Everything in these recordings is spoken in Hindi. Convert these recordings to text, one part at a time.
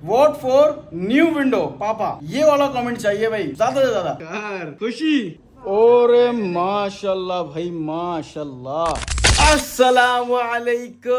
वोट फॉर न्यू विंडो पापा, ये वाला कमेंट चाहिए भाई, ज्यादा से ज्यादा खुशी। और माशाल्लाह भाई माशाल्लाह। अस्सलामुअलैकुम,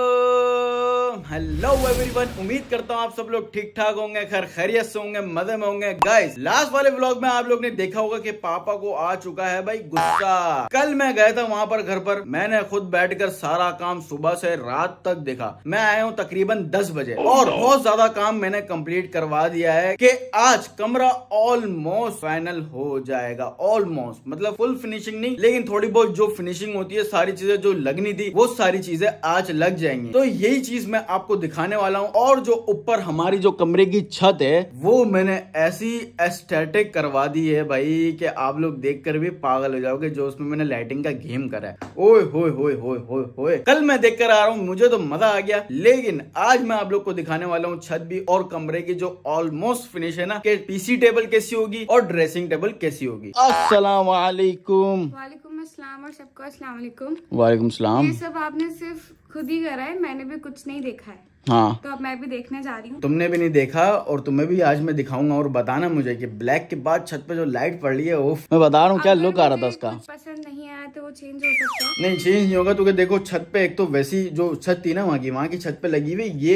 हेलो एवरीवन। उम्मीद करता हूँ आप सब लोग ठीक ठाक होंगे, खैर खैरियत से होंगे, मजे में होंगे। गाइस लास्ट वाले व्लॉग में आप लोग ने देखा होगा कि पापा को आ चुका है भाई गुस्सा। कल मैं गया था वहाँ पर घर पर, मैंने खुद बैठकर सारा काम सुबह से रात तक देखा। मैं आया हूँ तकरीबन 10 बजे और बहुत ज्यादा काम मैंने कंप्लीट करवा दिया है कि आज कमरा ऑलमोस्ट फाइनल हो जाएगा। ऑलमोस्ट मतलब फुल फिनिशिंग नहीं, लेकिन थोड़ी बहुत जो फिनिशिंग होती है, सारी चीजें जो लगनी थी वो सारी चीजें आज लग जाएंगी। तो यही चीज मैं आपको दिखाने वाला हूँ। और जो ऊपर हमारी जो कमरे की छत है वो मैंने ऐसी एस्थेटिक करवा दी है भाई कि आप लोग देखकर भी पागल हो जाओगे। जो उसमें मैंने लाइटिंग का गेम करा है, ओए होए होए होए होए होए, कल मैं देखकर आ रहा हूँ, मुझे तो मजा आ गया। लेकिन आज मैं आप लोग को दिखाने वाला हूँ छत भी और कमरे की जो ऑलमोस्ट फिनिश है ना, कि पीसी टेबल कैसी होगी और ड्रेसिंग टेबल कैसी होगी। अस्सलाम वालेकुम। वालेकुम अस्सलाम और सबको अस्सलाम वालेकुम। वालेकुम सलाम। ये सब आपने सिर्फ खुद ही करा है, मैंने भी कुछ नहीं देखा है। हाँ, तो अब मैं भी देखने जा रही हूँ। तुमने भी नहीं देखा और तुम्हें भी आज मैं दिखाऊंगा। और बताना मुझे कि ब्लैक के बाद छत पे जो लाइट पड़ रही है, उफ, मैं बता रहा हूँ क्या लुक आ रहा था उसका। पसंद नहीं आया तो वो चेंज हो सकता है। नहीं चेंज नहीं होगा, क्योंकि देखो छत पे एक तो वैसी जो छत थी ना वहाँ की छत पे लगी हुई ये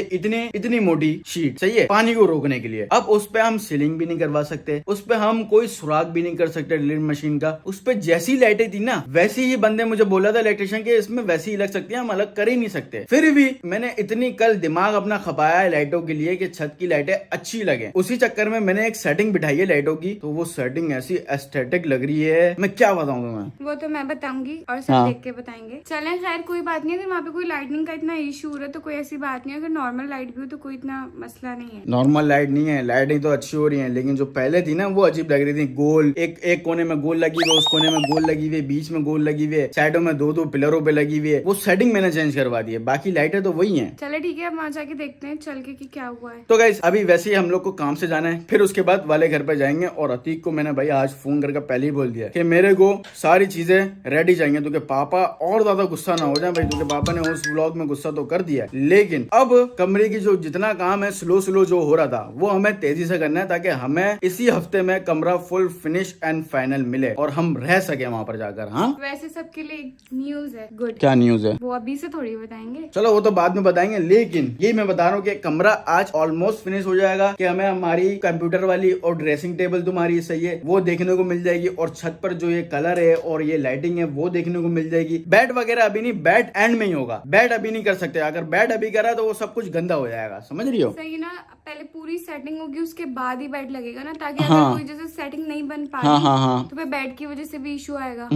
इतनी मोटी शीट, सही है, पानी को रोकने के लिए। अब उस पे हम सीलिंग भी नहीं करवा सकते, उस पे हम कोई सुराग भी नहीं कर सकते ड्रिल मशीन का। उस पे जैसी लाइटें थी ना वैसी ही बंदे मुझे बोला था इलेक्ट्रिशियन के इसमें वैसी ही लग सकती है, हम अलग कर ही नहीं सकते। फिर भी मैंने इतनी कल दिमाग अपना खपाया लाइटों के लिए कि छत की लाइटें अच्छी लगे। उसी चक्कर में मैंने एक सेटिंग बिठाई है लाइटों की, तो वो सेटिंग ऐसी एस्थेटिक लग रही है, मैं क्या बताऊं तुम्हें। वो तो मैं बताऊंगी और सब देख के बताएंगे। चलें, खैर कोई बात नहीं। अगर वहाँ पे कोई लाइटनिंग का इतना इशू हो रहा है तो कोई ऐसी बात नहीं है। अगर नॉर्मल लाइट भी हो तो कोई इतना मसला नहीं है। नॉर्मल लाइट नहीं है, लाइटिंग तो अच्छी हो रही है, लेकिन जो पहले थी ना वो अजीब लग रही थी। गोल एक कोने में गोल लगी हुई, उस कोने में गोल लगी हुई, बीच में गोल लगी हुई, साइडों में दो पिलरों पे लगी हुई है। वो सेटिंग मैंने चेंज करवा दी है, बाकी लाइटें तो वही है। चले ठीक है, अब वहाँ जाके देखते हैं चल के कि क्या हुआ है। तो गाइस अभी वैसे ही हम लोग को काम से जाना है, फिर उसके बाद वाले घर पे जाएंगे। और अतीक को मैंने भाई आज फोन करके पहले ही बोल दिया कि मेरे को सारी चीजें रेडी चाहिए, तो पापा और ज्यादा गुस्सा ना हो जाए भाई। क्योंकि पापा ने उस व्लॉग में गुस्सा तो कर दिया, लेकिन अब कमरे की जो जितना काम है स्लो जो हो रहा था वो हमें तेजी से करना है, ताकि हमें इसी हफ्ते में कमरा फुल फिनिश एंड फाइनल मिले और हम रह सके वहाँ पर जाकर। हाँ वैसे सबके लिए न्यूज है, गुड। क्या न्यूज है? वो अभी से थोड़ी बताएंगे, चलो वो तो बाद में बताएंगे, लेकिन ये मैं बता रहा हूँ कि कमरा आज ऑलमोस्ट फिनिश हो जाएगा। कि हमें हमारी कंप्यूटर वाली और ड्रेसिंग टेबल तुम्हारी सही है वो देखने को मिल जाएगी, और छत पर जो ये कलर है और ये लाइटिंग है वो देखने को मिल जाएगी। बेड वगैरह अभी नहीं, बेड एंड में ही होगा, बेड अभी नहीं कर सकते। अगर बेड अभी करा तो वो सब कुछ गंदा हो जाएगा, समझ रही हो? सही ना, पहले पूरी सेटिंग होगी उसके बाद ही बेड लगेगा ना, ताकि अगर कोई जैसे सेटिंग नहीं बन पा रही तो फिर बेड की वजह से भी इशू आएगा।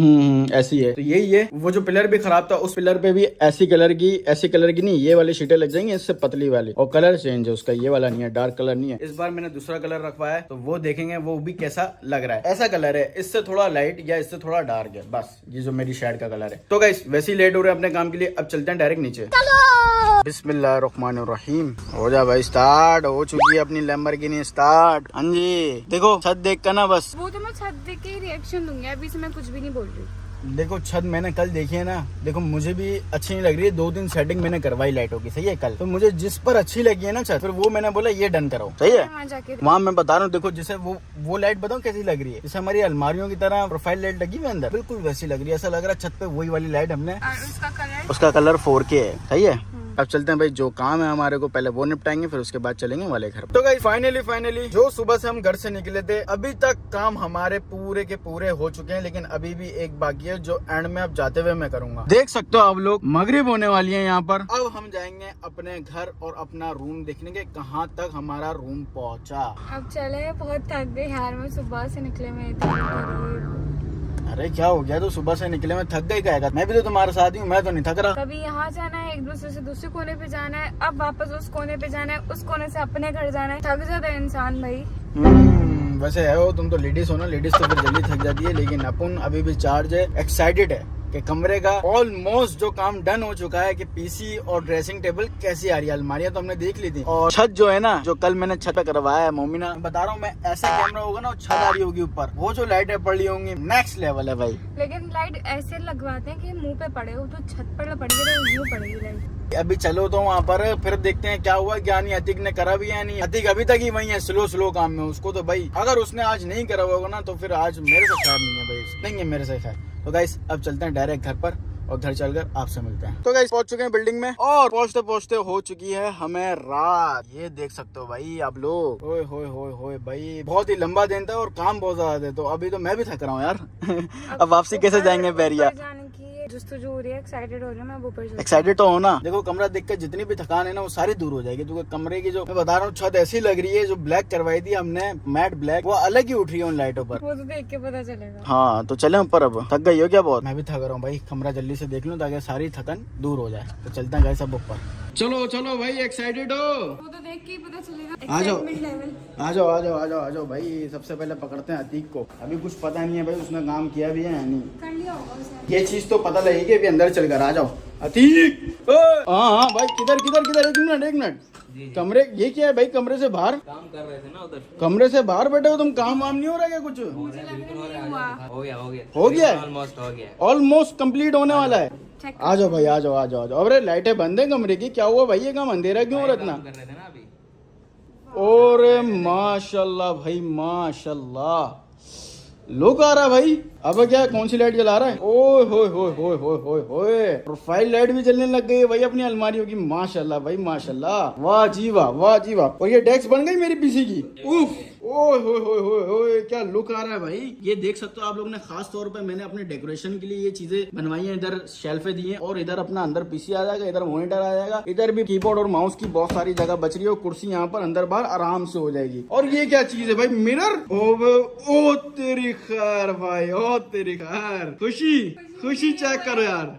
ऐसी है, तो यही है। वो जो पिलर भी खराब था उस पिलर पे भी ऐसी कलर की नहीं, ये वाली शीटें लग जाएंगी इससे पतली वाली, और कलर चेंज है उसका, ये वाला नहीं है, डार्क कलर नहीं है। इस बार मैंने दूसरा कलर रखवाया है, तो वो देखेंगे वो भी कैसा लग रहा है। ऐसा कलर है, इससे थोड़ा लाइट या इससे थोड़ा डार्क है, बस ये जो मेरी शर्ट का कलर है। तो गाइस वैसे ही लेट हो रहे हैं अपने काम के लिए, अब चलते हैं डायरेक्ट नीचे। बिस्मिल्लाहिर्रहमानिर्रहीम। हो जा भाई, स्टार्ट हो चुकी है अपनी लैम्बोर्गिनी स्टार्ट। हाँ जी, देखो छत देख कर ना, बस वो तो मैं छत देख के ही रिएक्शन दूंगी, अभी से मैं कुछ भी नहीं बोल रही। देखो छत मैंने कल देखी है ना, देखो मुझे भी अच्छी नहीं लग रही है। 2-3 सेटिंग मैंने करवाई लाइटों की, सही है कल, तो मुझे जिस पर अच्छी लगी है ना छत, फिर वो मैंने बोला ये डन करो, सही है। वहाँ मैं बता रहा हूँ, देखो जैसे वो लाइट बताऊँ कैसी लग रही है, जैसे हमारी अलमारियों की तरह प्रोफाइल लाइट लगी हुई अंदर, बिल्कुल वैसी लग रही है। ऐसा लग रहा है छत पे वही वाली लाइट हमने, उसका कलर 4K है, सही है। अब चलते हैं भाई, जो काम है हमारे को पहले वो निपटाएंगे, फिर उसके बाद चलेंगे वाले घर। तो गाइस फाइनली जो सुबह से हम घर से निकले थे, अभी तक काम हमारे पूरे के पूरे हो चुके हैं, लेकिन अभी भी एक बाकी है जो एंड में अब जाते हुए मैं करूंगा। देख सकते हो आप लोग, मगरिब होने वाली है यहाँ पर। अब हम जाएंगे अपने घर और अपना रूम देखने के, कहाँ तक हमारा रूम पहुँचा। अब चले, बहुत थक गए यार, मैं सुबह से निकले में। अरे क्या हो गया, तो सुबह से निकले में थक गई क्या? मैं भी तो तुम्हारे साथ ही हूँ, मैं तो नहीं थक रहा। कभी यहाँ जाना है, एक दूसरे से दूसरे कोने पे जाना है, अब वापस उस कोने पे जाना है, उस कोने से अपने घर जाना है, थक जाता है इंसान भाई। वैसे है हो, तुम तो लेडीज हो ना, लेडीज तो फिर जल्दी थक जाती है, लेकिन अपन अभी भी चार्ज है, एक्साइटेड है कि कमरे का ऑलमोस्ट जो काम डन हो चुका है, कि पीसी और ड्रेसिंग टेबल कैसी आ रही है। अलमारियां तो हमने देख ली थी, और छत जो है ना, जो कल मैंने छत पे करवाया है मोमिना, बता रहा हूँ मैं, ऐसा कैमरा होगा ना, छत आ रही होगी ऊपर, वो जो लाइटें पड़ रही होंगी नेक्स्ट लेवल है भाई। लेकिन लाइट ऐसे लगवाते हैं कि मुंह पे पड़े हो, तो छत पर पड़ेगी तो मुंह पड़ेगी लाइट। अभी चलो तो वहाँ पर फिर देखते हैं क्या हुआ क्या नहीं। अतिक ने करा भी या नहीं। अतिक अभी तक ही वही है, स्लो काम में। उसको तो भाई अगर उसने आज नहीं करा होगा ना तो फिर आज मेरे से खैर नहीं है भाई, नहीं है मेरे से खैर। तो गाइस अब चलते हैं डायरेक्ट घर पर और घर चलकर आपसे मिलते हैं। तो गाइस पहुंच चुके हैं बिल्डिंग में और पहुंचते पहुंचते हो चुकी है हमें रात। ये देख सकते हो भाई आप लोग। होए होए होए होए भाई, बहुत ही लंबा दिन था और काम बहुत ज्यादा था। तो अभी तो मैं भी थक रहा हूँ यार। अब वापसी कैसे जाएंगे बैरिया? जो हो रही है, एक्साइटेड हो रही हूँ मैं ऊपर। एक्साइटेड तो हो ना। देखो कमरा देखकर जितनी भी थकान है ना वो सारी दूर हो जाएगी। क्योंकि कमरे की जो मैं बता रहा हूँ छत ऐसी लग रही है, जो ब्लैक करवाई थी हमने मैट ब्लैक, वो अलग ही उठ रही है उन लाइटों पर। वो तो देख के पता चलेगा। हाँ तो चले ऊपर। अब थक गई हो क्या बहुत? मैं भी थक रहा हूँ भाई, कमरा जल्दी से देख लूँ ताकि सारी थकन दूर हो जाए। तो चलते हैं गाइस सब ऊपर। चलो चलो भाई, एक्साइटेड हो? वो तो देख के ही पता चलेगा। आ जाओ लेवल। आ जाओ आ जाओ आ जाओ आ जाओ भाई। सबसे पहले पकड़ते हैं अतीक को। अभी कुछ पता नहीं है भाई उसने काम किया भी है या नहीं। कर लिया होगा उसने। ये चीज तो पता लगेगी अभी अंदर चलकर। आ जाओ अतीक। हाँ भाई, किधर किधर किधर? एक मिनट कमरे, ये क्या है भाई? कमरे से बाहर काम कर रहे थे ना उधर। कमरे से बाहर बैठे हो तुम? काम वाम नहीं हो रहा क्या कुछ? हो गया ऑलमोस्ट हो गया। ऑलमोस्ट कंप्लीट होने वाला है। आ जाओ भाई आ जाओ आ जाओ आ जाओ। अरे लाइटें बंद है कमरे की, क्या हुआ भाई? ये काम अंधेरा क्यों हो रहा इतना? कर रहे थे ना अभी। और माशाल्लाह भाई माशाल्लाह, लुक आ रहा भाई। अब क्या कौन सी लाइट जला रहा है? ओए होए होए होए होए होए होए, प्रोफाइल लाइट भी जलने लग गई है भाई अपनी अलमारियों की। माशाल्लाह भाई माशाल्लाह, वाह जी वाह, वाह जी वाह। और ये डेस्क बन गई मेरी पीसी की। उफ, ओए होए होए होए होए, क्या लुक आ रहा है भाई। ये देख सकते हो आप लोग ने, खास तौर पे मैंने अपने डेकोरेशन के लिए ये चीजें बनवाई है। इधर शेल्फे दी है और इधर अपना अंदर पीसी आ जाएगा, इधर मॉनिटर आ जाएगा, इधर भी कीबोर्ड और माउस की बहुत सारी जगह बच रही है और कुर्सी यहाँ पर अंदर बाहर आराम से हो जाएगी। और ये क्या चीज है भाई? मिरर। ओ तेरी खैर भाई, ओ तेरी खैर। खुशी खुशी चेक करो यार।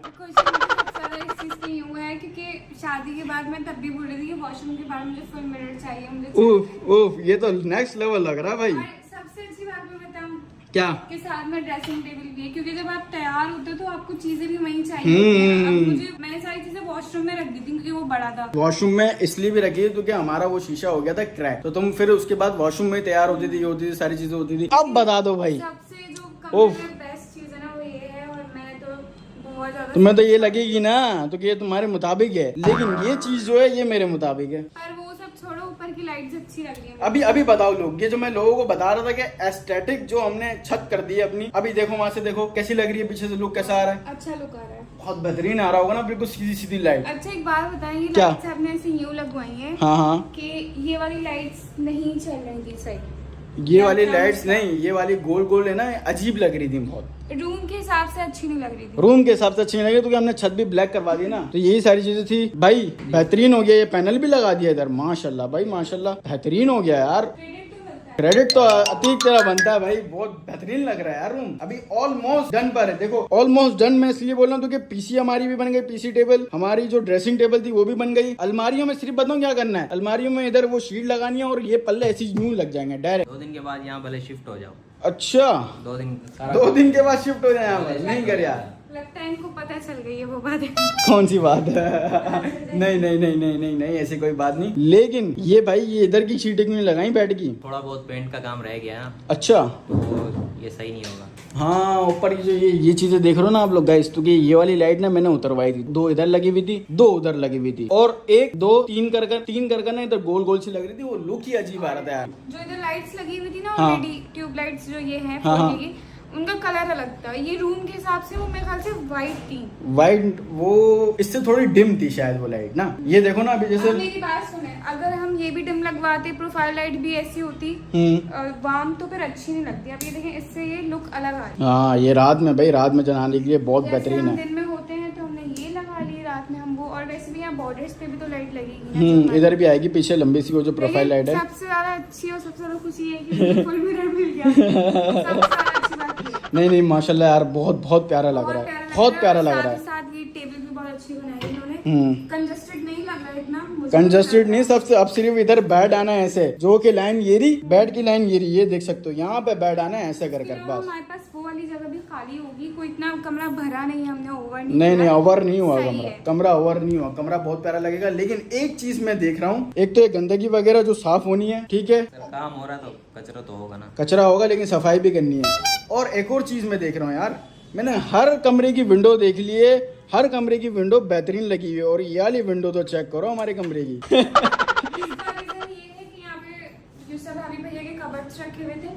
इस चीज की यूं है क्योंकि शादी के बाद मैं तब भी बोल रही थी कि वॉशरूम के बाद मुझे फुल मिरर चाहिए, मुझे। उफ उफ, ये तो नेक्स्ट लेवल लग रहा है भाई। सबसे अच्छी बात मैं बताऊं क्या? के साथ में ड्रेसिंग टेबल भी है, क्योंकि जब आप तैयार होते हो तो आपको चीजें भी वहीं चाहिए होती हैं। अब मुझे, मैंने सारी चीजें वॉशरूम में रख दी थी क्योंकि वो बड़ा था। वॉशरूम में इसलिए भी रखी है क्योंकि हमारा वो शीशा हो गया था क्रैक। तो तुम फिर उसके बाद वॉशरूम में तैयार होती थी सारी चीजें होती थी। अब बता दो भाई, सबसे जो कमरे में बेस्ट चीज है ना वो ये है। और मैं तो बहुत ज्यादा, तुम्हें तो ये लगेगी ना तो कि ये तुम्हारे मुताबिक है, लेकिन ये चीज जो है ये मेरे मुताबिक है। पर वो सब छोड़ो, ऊपर की लाइट्स अच्छी लग रही है। अभी बताओ लोग, ये जो मैं लोगों को बता रहा था कि एस्थेटिक जो हमने छत कर दी है अपनी, अभी देखो वहां से देखो कैसी लग रही है, पीछे से लुक कैसा आ रहा है? अच्छा लुक आ रहा है, बहुत बेहतरीन आ रहा होगा ना, बिल्कुल सीधी सीधी लाइट। अच्छा एक बात बताइए, क्या? लाइट्स आपने ऐसे यूं लगवाई है हाँ हाँ, कि ये वाली लाइट्स नहीं चल रही थी सही। ये वाली लाइट्स नहीं, ये वाली गोल गोल है ना, अजीब लग रही थी बहुत। रूम के हिसाब से अच्छी नहीं लग रही थी। रूम के हिसाब से अच्छी नहीं लगी क्योंकि हमने छत भी ब्लैक करवा दी ना, तो यही सारी चीजें थी भाई। बेहतरीन हो गया, ये पैनल भी लगा दिया इधर। माशाल्लाह भाई माशाल्लाह, बेहतरीन हो गया यार। क्रेडिट तो अतीक तेरा बनता है भाई, बहुत बेहतरीन लग रहा है यार रूम। अभी ऑलमोस्ट डन पर है। देखो ऑलमोस्ट डन मैं इसलिए बोल रहा हूँ क्योंकि पीसी हमारी भी बन गई, पीसी टेबल हमारी जो ड्रेसिंग टेबल थी वो भी बन गई। अलमारियों में सिर्फ बताऊँ क्या करना है, अलमारियों में इधर वो शीट लगानी है और ये पल्ले ऐसी यूं लग जाएंगे डायरेक्ट। 2 दिन के बाद यहाँ भले शिफ्ट हो जाओ। अच्छा 2 दिन के बाद शिफ्ट हो जाए यहाँ पर? नहीं कर यार, लगता है इनको पता चल गई है वो बात। कौन सी बात है? नहीं नहीं नहीं नहीं नहीं नहीं, ऐसी कोई बात नहीं। लेकिन ये भाई ये इधर की सीटें क्यों नहीं लगाई बेड की? थोड़ा बहुत पेंट का काम रह गया ना, अच्छा तो ये सही नहीं होगा। हाँ, ऊपर की जो ये चीजें देख रहे हो ना आप लोग गाइस, तो ये वाली लाइट ना मैंने उतरवाई थी। 2 इधर लगी हुई थी, 2 उधर लगी हुई थी, और 1 2 3 कर ना इधर गोल गोल सी लग रही थी। वो लुक ही अजीब आ रहा था यार। जो इधर लाइट्स लगी हुई थी ना हाँ। ऑलरेडी, ट्यूब लाइट्स जो ये है हाँ, हाँ। की, उनका कलर अलग था। ये रूम के हिसाब से वो मेरे ख्याल से वाइट थी। वाइट वो इससे थोड़ी डिम थी शायद वो लाइट ना। ये देखो ना अभी जैसे, मेरी बात सुने, अगर हम ये भी डिम लगवाते, प्रोफाइल लाइट भी ऐसी होती वार्म, तो फिर अच्छी नहीं लगती। अब ये देखें, इससे ये लुक अलग आ रही है। हाँ ये रात में भाई, रात में जलाने के लिए बहुत बेहतरीन है। दिन में होते हैं तो हमने ये लगा ली, रात में हम वो। और वैसे भी यहाँ बॉर्डर्स पे भी तो लाइट लगेगी। इधर भी आएगी पीछे लंबी सी वो जो प्रोफाइल लाइट है। सबसे ज्यादा अच्छी और सबसे ज्यादा खुशी है कि फुल मिरर मिल गया। सबसे ज्यादा अच्छी बात है। नहीं माशाल्लाह यार, बहुत प्यारा लग रहा है, बहुत प्यारा लग रहा है। साथ ये टेबल भी बहुत अच्छी बनाई है इन्होंने। कंजस्टेड नहीं लग रहा इतना, कंजस्टेड नहीं, सबसे अब सिर्फ इधर बेड आना है ऐसे, जो कि लाइन ये रही, बेड की लाइन ये रही, ये देख सकते हो। यहाँ पे बेड आना है ऐसे कर बस। हमारे पास वो वाली जगह भी खाली होगी, कोई इतना कमरा भरा नहीं, हमने ओवर नहीं ओवर नहीं हुआ सही कमरा, है। कमरा ओवर नहीं हुआ, कमरा बहुत प्यारा लगेगा। लेकिन एक चीज मैं देख रहा हूँ, एक तो ये गंदगी वगैरह जो साफ होनी है, ठीक है, काम हो रहा तो कचरा तो होगा ना, कचरा होगा, लेकिन सफाई भी करनी है। और एक और चीज मैं देख रहा हूँ यार, मैंने हर कमरे की विंडो देख ली है, हर कमरे की विंडो बेहतरीन लगी हुई है और ये वाली विंडो तो चेक करो हमारे कमरे की। इसका रीजन ये है कि यहाँ पे जो सब भाभी भैया के कबर्ड्स रखे हुए थे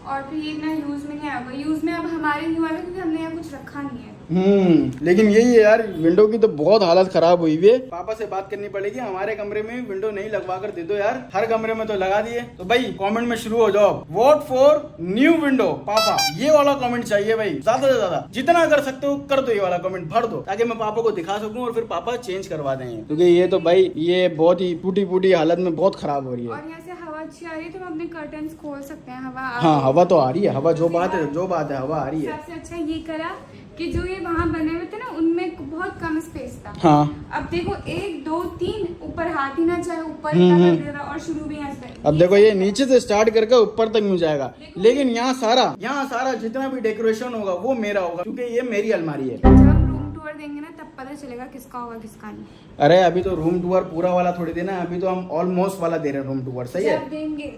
और फिर ये ना यूज में नहीं आया हुआ। यूज में अब हमारे नहीं हुआ क्योंकि हमने यहाँ कुछ रखा नहीं है। लेकिन यही है यार, विंडो की तो बहुत हालत खराब हुई है। पापा से बात करनी पड़ेगी, हमारे कमरे में विंडो नहीं लगवा कर दे दो यार। हर कमरे में तो लगा दिए। तो भाई कमेंट में शुरू हो जाओ, वोट फॉर न्यू विंडो पापा। ये वाला कमेंट चाहिए भाई, ज्यादा से ज्यादा जितना कर सकते हो कर दो, ये वाला कमेंट भर दो ताकि मैं पापा को दिखा सकूं और फिर पापा चेंज करवा देंगे, क्योंकि ये तो भाई ये बहुत ही टूटी फूटी हालत में बहुत खराब हो रही है। और यहाँ से हवा अच्छी आ रही है तो हम अपने कर्टन्स खोल सकते हैं। हवा हाँ हवा तो आ रही है, हवा जो बात है हवा आ रही है। सबसे अच्छा ये करा कि जो ये वहाँ बने हुए थे ना उनमें बहुत कम स्पेस था। हाँ अब देखो 1 2 3 ऊपर हाथ ही ना जाए, ऊपर इतना कर दिया था और शुरू भी यहाँ से। अब देखो ये नीचे से स्टार्ट करके ऊपर तक मिल जाएगा, लेकिन यहाँ सारा जितना भी डेकोरेशन होगा वो मेरा होगा, क्योंकि ये मेरी अलमारी है। जब हम रूम टूर देंगे ना तब पता चलेगा किसका होगा किसका नहीं। अरे अभी तो रूम टूर पूरा वाला थोड़ी देना है, अभी तो हम ऑलमोस्ट वाला दे रहे हैं रूम टूर। सही है, जब देंगे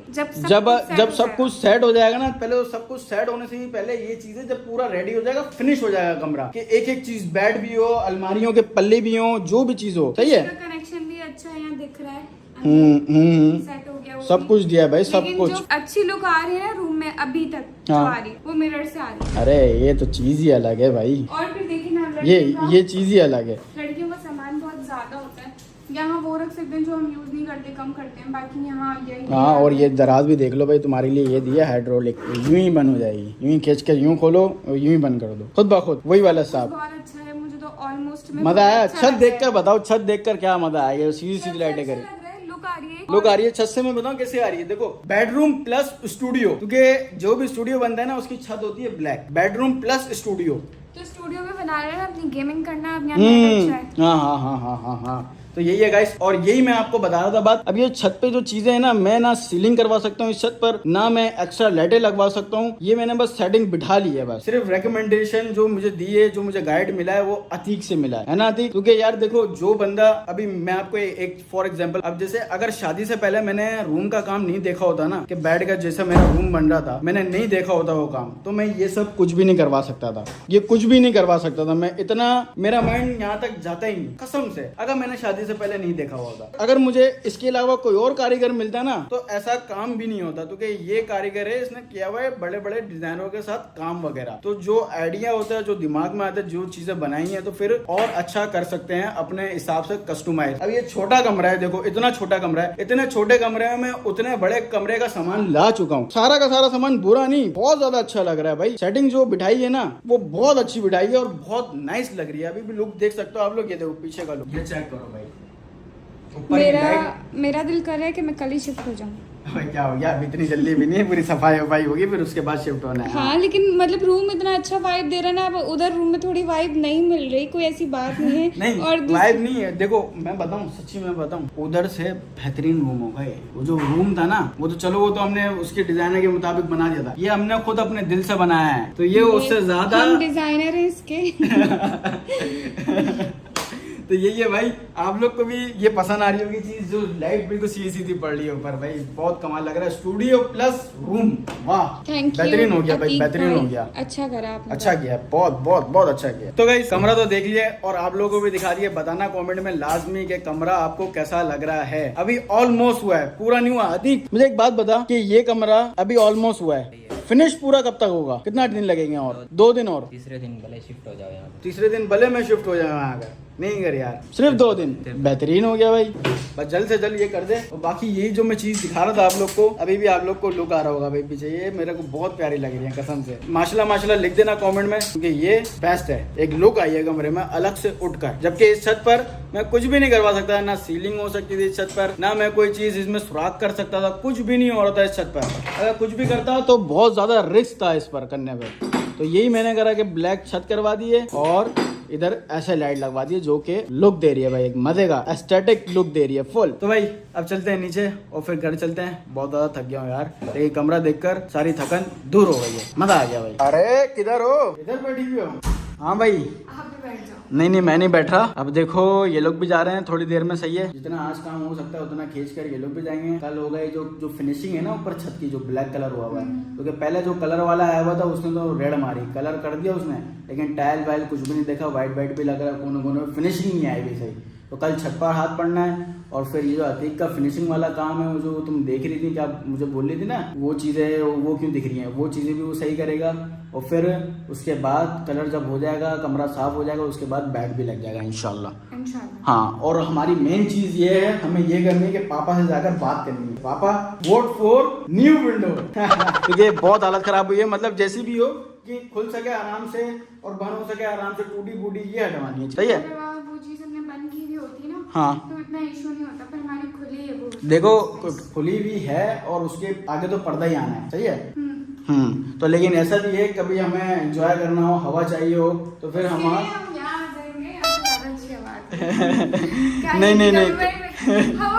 जब सब कुछ सेट हो जाएगा ना, पहले तो सब कुछ सेट होने से ही पहले ये चीजें जब पूरा रेडी हो जाएगा, फिनिश हो जाएगा कमरा, कि एक एक चीज, बेड भी हो, अलमारियों के पल्ले भी हो, जो भी चीज हो। सही है, कनेक्शन भी अच्छा है, यहाँ दिख रहा है। सेट हो गया वो सब भी। कुछ दिया है भाई, सब लेकिन कुछ। जो अच्छी लुक आ रही है ना रूम में अभी तक जो हाँ। आ रही है वो मिरर से आ रही है। अरे ये तो चीज ही अलग है भाई, और फिर देखिए ना ये चीज ही अलग है। लड़कियों का सामान बहुत ज्यादा होता है। यहाँ वो रख सकते हैं जो हम यूज नहीं करते, कम करते हैं, बाकी यहाँ यही। हाँ और ये दराज भी देख लो भाई, तुम्हारे लिए ये दिया हाइड्रोलिक, यूं ही बंद हो जाएगी, यूं ही खींच के यूं खोलो यूं ही बंद कर दो, खुद ब खुद वही वाला साहब। बहुत अच्छा है, मुझे तो ऑलमोस्ट मजा आया। छत देख कर बताओ, छत देख कर क्या मजा आएगा, सीधी सीधी लाइटें करे लुक आ रही है। लोग आ रही है। छत से मैं बताऊं कैसे आ रही है, देखो बेडरूम प्लस स्टूडियो, क्योंकि जो भी स्टूडियो बनता है ना उसकी छत होती है ब्लैक, बेडरूम प्लस स्टूडियो। तो स्टूडियो में बना रहे हैं अपनी गेमिंग करना, अब यहाँ नेट अच्छा है। हाँ तो यही है गाइस, और यही मैं आपको बता रहा था बात। अब ये छत पे जो चीजें है ना, मैं ना सीलिंग करवा सकता हूँ इस छत पर, ना मैं एक्स्ट्रा लाइटें लगवा सकता हूँ। ये मैंने बस सेटिंग बिठा ली है, बस सिर्फ रिकमेंडेशन जो मुझे दी है, जो मुझे गाइड मिला है वो अतीक से मिला है ना अतीक। क्योंकि यार देखो जो बंदा, अभी मैं आपको एक फॉर एग्जाम्पल, अब जैसे अगर शादी से पहले मैंने रूम का काम नहीं देखा होता ना, कि बेड का जैसा मेरा रूम बन रहा था, मैंने नहीं देखा होता वो काम, तो मैं ये सब कुछ भी नहीं करवा सकता था, ये कुछ भी नहीं करवा सकता था मैं। इतना मेरा माइंड यहाँ तक जाता ही नहीं कसम से, अगर मैंने शादी से पहले नहीं देखा होता। अगर मुझे इसके अलावा कोई और कारीगर मिलता ना तो ऐसा काम भी नहीं होता, क्योंकि ये कारीगर है, इसने किया हुआ है बड़े बड़े डिजाइनरों के साथ काम वगैरह। तो जो आइडिया होता है, जो दिमाग में आता है, जो चीजें बनाई है, तो फिर और अच्छा कर सकते हैं अपने हिसाब से कस्टमाइज। अब ये छोटा कमरा है, देखो इतना छोटा कमरा है, इतने छोटे कमरे में मैं उतने बड़े कमरे का सामान ला चुका हूँ। सारा का सारा सामान बुरा नहीं, बहुत ज्यादा अच्छा लग रहा है भाई। सेटिंग जो बिठाई है ना वो बहुत अच्छी बिठाई है और बहुत नाइस लग रही है। अभी भी लुक देख सकते हो आप लोग, ये देखो पीछे का लुक, ये चेक करो भाई। मेरा दिल कर रहा है कि मैं कल ही शिफ्ट हो जाऊँ। क्या हो गया, अभी इतनी जल्दी भी नहीं, पूरी सफाई वफाई होगी फिर उसके बाद शिफ्ट होना है। हाँ लेकिन मतलब रूम इतना अच्छा वाइब दे रहा है ना, अब उधर रूम में थोड़ी वाइब नहीं मिल रही, कोई ऐसी बात नहीं है। नहीं और वाइब नहीं है। देखो मैं बताऊं, सच्ची में बताऊं, उधर से बेहतरीन रूम होगा ये। वो जो रूम था ना वो तो चलो, वो तो हमने उसके डिजाइनर के मुताबिक बना दिया था, ये हमने खुद अपने दिल से बनाया है, तो ये उससे ज्यादा हम डिजाइनर है इसके। तो यही है भाई, आप लोग को भी ये पसंद आ रही होगी चीज, जो लाइट बिल्कुल सीधी सीधी पड़ रही है ऊपर भाई, बहुत कमाल लग रहा है। स्टूडियो प्लस रूम, वाह बेहतरीन हो गया भाई, बेहतरीन हो गया। अच्छा करा आपने, अच्छा किया, बहुत बहुत बहुत अच्छा किया। तो गाइस कमरा तो देख लिया और आप लोगों को भी दिखा दिया। बताना कमेंट में लाजमी कि कमरा आपको कैसा लग रहा है। अभी ऑलमोस्ट हुआ है, पूरा नहीं हुआ। अतीक मुझे एक बात बता कि ये कमरा अभी ऑलमोस्ट हुआ है, फिनिश पूरा कब तक होगा, कितना दिन लगेंगे? और 2 दिन और, तीसरे दिन भले शिफ्ट हो जाओ यहाँ पे। तीसरे दिन भले मैं शिफ्ट हो जाऊँ यहाँ का, नहीं कर यार, सिर्फ 2 दिन, बेहतरीन हो गया भाई। बस जल्द से जल्द ये कर दे। और बाकी यही जो मैं चीज दिखा रहा था आप लोग को, अभी भी आप लोग को लुक आ रहा होगा भाई पीछे, ये मेरे को बहुत प्यारी लग रही है कसम से। माशाल्लाह लिख देना कमेंट में, क्योंकि ये बेस्ट है। एक लुक आई है कमरे में अलग से उठकर, जबकि इस छत पर मैं कुछ भी नहीं करवा सकता, ना सीलिंग हो सकती थी इस छत पर, ना मैं कोई चीज इसमें सुराख कर सकता था, कुछ भी नहीं हो रहा था इस छत पर। अगर कुछ भी करता तो बहुत ज्यादा रिस्क था इस पर करने पर। तो यही मैंने करा कि ब्लैक छत करवा दी है और इधर ऐसे लाइट लगवा दी है, जो कि लुक दे रही है भाई, एक मजे का एस्थेटिक लुक दे रही है फुल। तो भाई अब चलते हैं नीचे और फिर घर चलते हैं, बहुत ज्यादा थक गया हूँ यार। लेकिन कमरा देखकर सारी थकन दूर हो गई है, मजा आ गया भाई। अरे किधर हो, इधर बैठी हुई हो? हाँ भाई, आप भी बैठ जाओ। नहीं मैं नहीं बैठ रहा। अब देखो ये लोग भी जा रहे हैं थोड़ी देर में, सही है। जितना आज काम हो सकता है उतना खींच कर ये लोग भी जाएंगे। कल हो गए जो फिनिशिंग है ना ऊपर छत की, जो ब्लैक कलर हुआ है, क्योंकि पहले जो कलर वाला आया हुआ था उसने तो रेड मारी, कलर कर दिया उसने, लेकिन टाइल वाइल कुछ भी नहीं देखा, वाइट भी लग रहा है, कोने कोने में फिनिशिंग नहीं आई भी सही। तो कल छत पर हाथ पड़ना है, और फिर ये जो अतीक का फिनिशिंग वाला काम है, वो जो तुम देख रही थी, क्या मुझे बोल रही थी ना, वो चीज़ें वो क्यों दिख रही हैं, वो चीज़ें भी वो सही करेगा। और फिर उसके बाद कलर जब हो जाएगा, कमरा साफ हो जाएगा, उसके बाद बैग भी लग जाएगा इंशाल्लाह। हाँ, और हमारी मेन चीज ये है, हमें ये करनी है कि पापा से जाकर बात करनी है, पापा वोट फॉर न्यू विंडो। क्योंकि बहुत हालत खराब हुई है, मतलब जैसी भी हो कि खुल सके आराम से और बंद हो सके आराम से, टूटी फूटी ये हटवानी है, सही है। वो चीज हमने बंद की भी होती ना, हाँ, तो इतना इशू नहीं होता, पर हमारी खुली है वो। देखो खुली भी है और उसके आगे तो पर्दा ही आना है, सही है। तो लेकिन ऐसा भी है, कभी हमें एंजॉय करना हो, हवा चाहिए हो, तो फिर हम नहीं हवा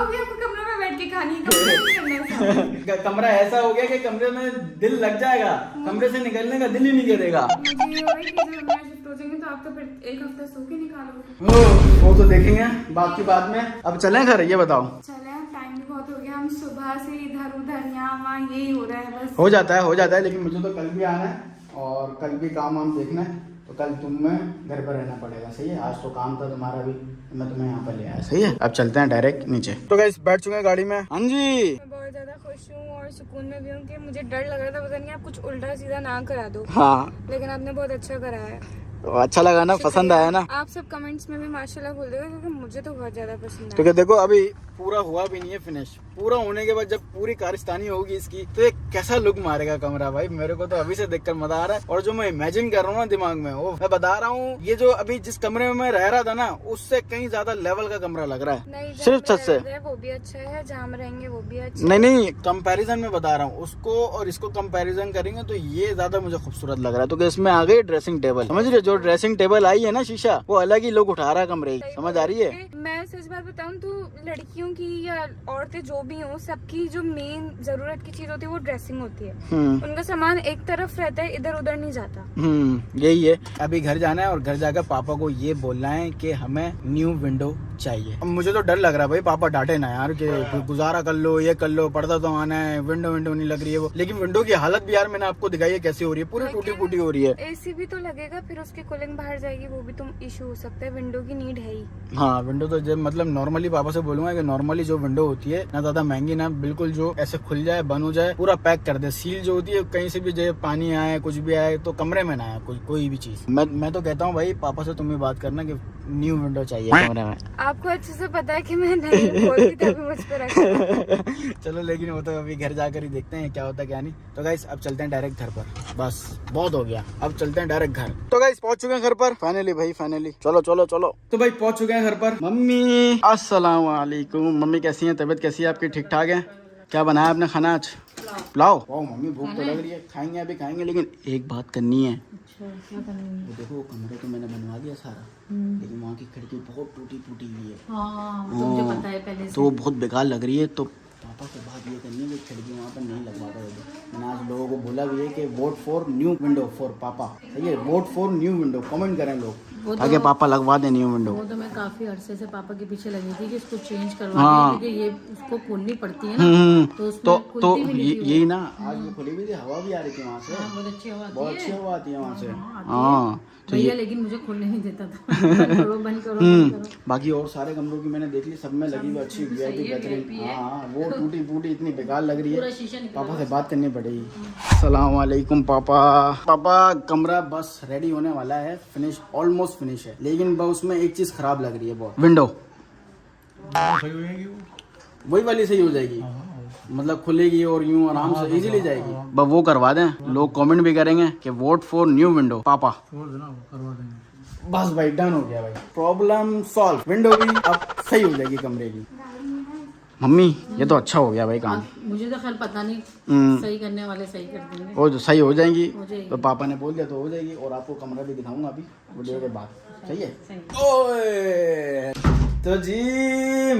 भी आपको कमरे में बैठ के खानी है। कमरा ऐसा हो गया कि कमरे में दिल लग जाएगा, कमरे से निकलने का दिल ही नहीं करेगा। तो आप तो फिर एक हफ्ता सो के निकालोगे। वो तो देखेंगे बात की बाद में। अब चलें घर, ये बताओ। चले, टाइम भी बहुत हो गया, हम सुबह से इधर उधर यहाँ वहाँ यही हो रहा है बस। हो जाता है, लेकिन मुझे तो कल भी आना है और कल भी काम वाम देखना है, तो कल तुम्हें घर पर रहना पड़ेगा, सही है। आज तो काम था तुम्हारा भी, मैं तुम्हें यहाँ पर ले आया, सही है। अब चलते हैं डायरेक्ट नीचे। तो गाइस बैठ चुके हैं गाड़ी में। हाँ जी, मैं बहुत ज्यादा खुश हूँ और सुकून में भी हूँ कि मुझे डर लग रहा था, पता नहीं आप कुछ उल्टा सीधा ना करा दो। हाँ, लेकिन आपने बहुत अच्छा कराया, अच्छा लगा ना, पसंद आया ना। आप सब कमेंट्स में भी माशाल्लाह बोल देगा, क्योंकि मुझे तो बहुत ज्यादा पसंद आया। क्योंकि देखो अभी पूरा हुआ भी नहीं है फिनिश, पूरा होने के बाद जब पूरी कारस्तानी होगी इसकी, तो एक कैसा लुक मारेगा कमरा भाई, मेरे को तो अभी से देखकर मजा आ रहा है। और जो मैं इमेजिन कर रहा हूँ ना दिमाग में, वो मैं बता रहा हूँ, ये जो अभी जिस कमरे में मैं रह रहा था ना, उससे कहीं ज्यादा लेवल का कमरा लग रहा है। सिर्फ छत से वो भी अच्छा है, जहाँ हम रहेंगे वो भी अच्छा। नहीं, कंपैरिजन में बता रहा हूँ, उसको और इसको कंपैरिजन करेंगे तो ये ज्यादा मुझे खूबसूरत लग रहा है। तो इसमें आ गई ड्रेसिंग टेबल, समझ रहे, जो ड्रेसिंग टेबल आई है ना शीशा, वो अलग ही लोग उठा रहा है कमरे की, समझ आ रही है। मैं सच बात बताऊं तो लड़कियों की या औरतें जो भी हो, सबकी जो मेन जरूरत की चीज होती है वो ड्रेसिंग होती है। उनका सामान एक तरफ रहता है, इधर उधर नहीं जाता। यही है। अभी घर जाना है और घर जाकर पापा को ये बोलना है कि हमें न्यू विंडो चाहिए। अब मुझे तो डर लग रहा है भाई, पापा डांटे ना यार कि गुजारा कर लो, ये कर लो, पर्दा तो आना है, विंडो नहीं लग रही है वो। लेकिन विंडो की हालत भी यार मैंने आपको दिखाई है कैसी हो रही है, पूरी टूटी फूटी हो रही है। एसी भी तो लगेगा, फिर उसकी कूलिंग बाहर जाएगी, वो भी तो इशू हो सकता है। विंडो की नीड है ही। हाँ, विंडो तो जब मतलब नॉर्मली पापा से बोलूंगा कि नॉर्मली जो विंडो होती है ना ज्यादा महंगी ना, बिल्कुल जो ऐसे खुल जाए, बंद हो जाए, पूरा पैक कर दे। सील जो होती है, कहीं से भी जो पानी आए, कुछ भी आए तो कमरे में ना आए कोई भी चीज। मैं तो कहता हूँ भाई पापा से तुम भी बात करना कि न्यू विंडो चाहिए कमरे में। आपको अच्छे से पता है कि मैं नहीं बोलती थी, अभी मुझ पे रखा। चलो, लेकिन वो तो अभी घर जाकर ही देखते हैं क्या होता है क्या नहीं। तो गाइस अब चलते हैं डायरेक्ट घर पर, बस बहुत हो गया, अब चलते हैं डायरेक्ट घर। तो गाइस पहुंच चुके हैं घर पर फाइनली भाई, फाइनली। चलो तो भाई पहुंच चुके हैं घर पर। मम्मी अस्सलाम वालेकुम। मम्मी कैसी हैं, तबीयत कैसी है आपकी, ठीक ठाक है? क्या बनाया आपने खाना आज? पुलाव। वाह मम्मी, भूख तो लग रही है, खाएंगे अभी खाएंगे, लेकिन एक बात करनी है। क्या करनी है? वो देखो कमरे तो मैंने बनवा दिया सारा, लेकिन वहाँ की खिड़की बहुत टूटी फूटी हुई है। हाँ, तो मुझे पता है पहले से। तो वो बहुत बेकार लग रही है। तो पापा से बात ये करनी है कि खिड़की वहाँ पर नहीं लगवाता है। मैंने आज लोगों को बोला भी है कि vote for new window for पापा, सही है, vote for new window, comment करें लोग ताकि पापा लगवा दे न्यू विंडो। वो तो मैं काफी अरसे से पापा के पीछे लगी थी कि इसको चेंज करवा दें, क्योंकि ये उसको खोलनी पड़ती है ना, तो यही ना, आज भी खुली हुई थी, हवा भी आ रही थी वहाँ से, बहुत अच्छी हवा आती है, बहुत अच्छी हवा आती है वहाँ से। हाँ भैया, लेकिन मुझे खोलने नहीं देता था। बंद करो। बाकी और सारे कमरों की मैंने देख ली, सब में लगी हुई अच्छी बेहतरीन। हाँ, वो टूटी फूटी इतनी बेकार लग रही है, पापा से बात करनी पड़ेगी। अस्सलाम वालेकुम पापा, कमरा बस रेडी होने वाला है, फिनिश, ऑलमोस्ट फिनिश है, लेकिन बस उसमें एक चीज खराब लग रही है बहुत, विंडो वही वाली सही हो जाएगी, मतलब खुलेगी और यूं आराम से इजीली जाएगी। बस वो करवा दें, लोग कमेंट भी करेंगे कि वोट फॉर न्यू विंडो पापा, करवा देंगे। बस भाई डन हो गया भाई, प्रॉब्लम सॉल्व, विंडो भी अब सही हो जाएगी कमरे की। मम्मी ये तो अच्छा हो गया भाई काम। मुझे तो खैर पता नहीं, सही करने वाले सही कर देंगे, वो जो सही हो जाएगी, तो पापा ने बोल दिया तो हो जाएगी। और आपको कमरा भी दिखाऊंगा अभी वीडियो के बाद, सही है? ओए तो जी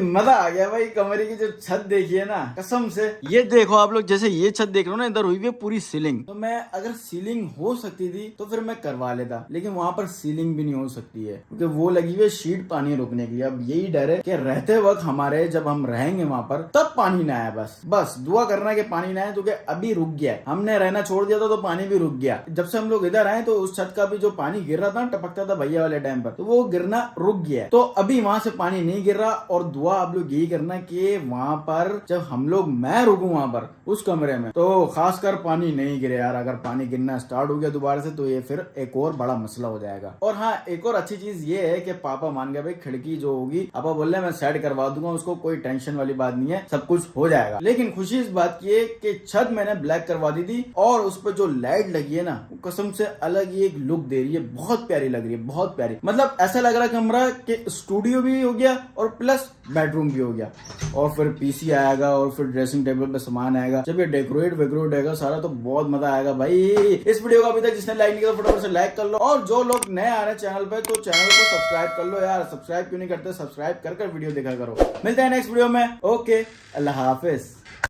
मजा आ गया भाई। कमरे की जो छत देखिए ना, कसम से ये देखो आप लोग, जैसे ये छत देख रहे हो ना, इधर हुई हुई है पूरी सीलिंग। तो मैं अगर सीलिंग हो सकती थी तो फिर मैं करवा लेता, लेकिन वहाँ पर सीलिंग भी नहीं हो सकती है क्योंकि वो लगी हुई है शीट पानी रुकने के लिए। अब यही डर है कि रहते वक्त हमारे, जब हम रहेंगे वहाँ पर, तब पानी ना आए। बस दुआ करना कि पानी ना आए, क्योंकि अभी रुक गया है। हमने रहना छोड़ दिया था तो पानी भी रुक गया। जब से हम लोग इधर आए तो उस छत का भी जो पानी गिर रहा था, टपकता था भैया वाले टाइम पर, तो वो गिरना रुक गया है। तो अभी वहां से पानी नहीं गिर रहा। और दुआ आप लोग यही करना कि वहां पर जब हम लोग, मैं रुकूं वहां पर उस कमरे में, तो खासकर पानी नहीं गिरे यार। अगर पानी गिरना स्टार्ट हो गया दोबारा से तो ये फिर एक और बड़ा मसला हो जाएगा। और हाँ, एक और अच्छी चीज ये है कि पापा मान गए भाई, खिड़की जो होगी पापा बोल रहे मैं सेट करवा दूंगा उसको, कोई टेंशन वाली बात नहीं है, सब कुछ हो जाएगा। लेकिन खुशी इस बात की है कि छत मैंने ब्लैक करवा दी थी और उस पर जो लाइट लगी है ना, कसम से अलग ही एक लुक दे रही है, बहुत प्यारी लग रही है, बहुत प्यारी। मतलब ऐसा लग रहा कमरा कि स्टूडियो भी हो गया और प्लस बेडरूम भी हो गया। और फिर पीसी आएगा और फिर ड्रेसिंग टेबल पे सामान आएगा, जब ये डेकोरेट वेकोरेट आएगा सारा, तो बहुत मजा आएगा भाई। इस वीडियो को अभी तक जिसने लाइक नहीं किया फटाफट से लाइक कर लो, और जो लोग नए आ रहे हैं चैनल पे तो चैनल को सब्सक्राइब कर लो यार। सब्सक्राइब क्यों नहीं करते? सब्सक्राइब कर वीडियो देखा करो। मिलते हैं नेक्स्ट वीडियो में। ओके, अल्लाह हाफिज।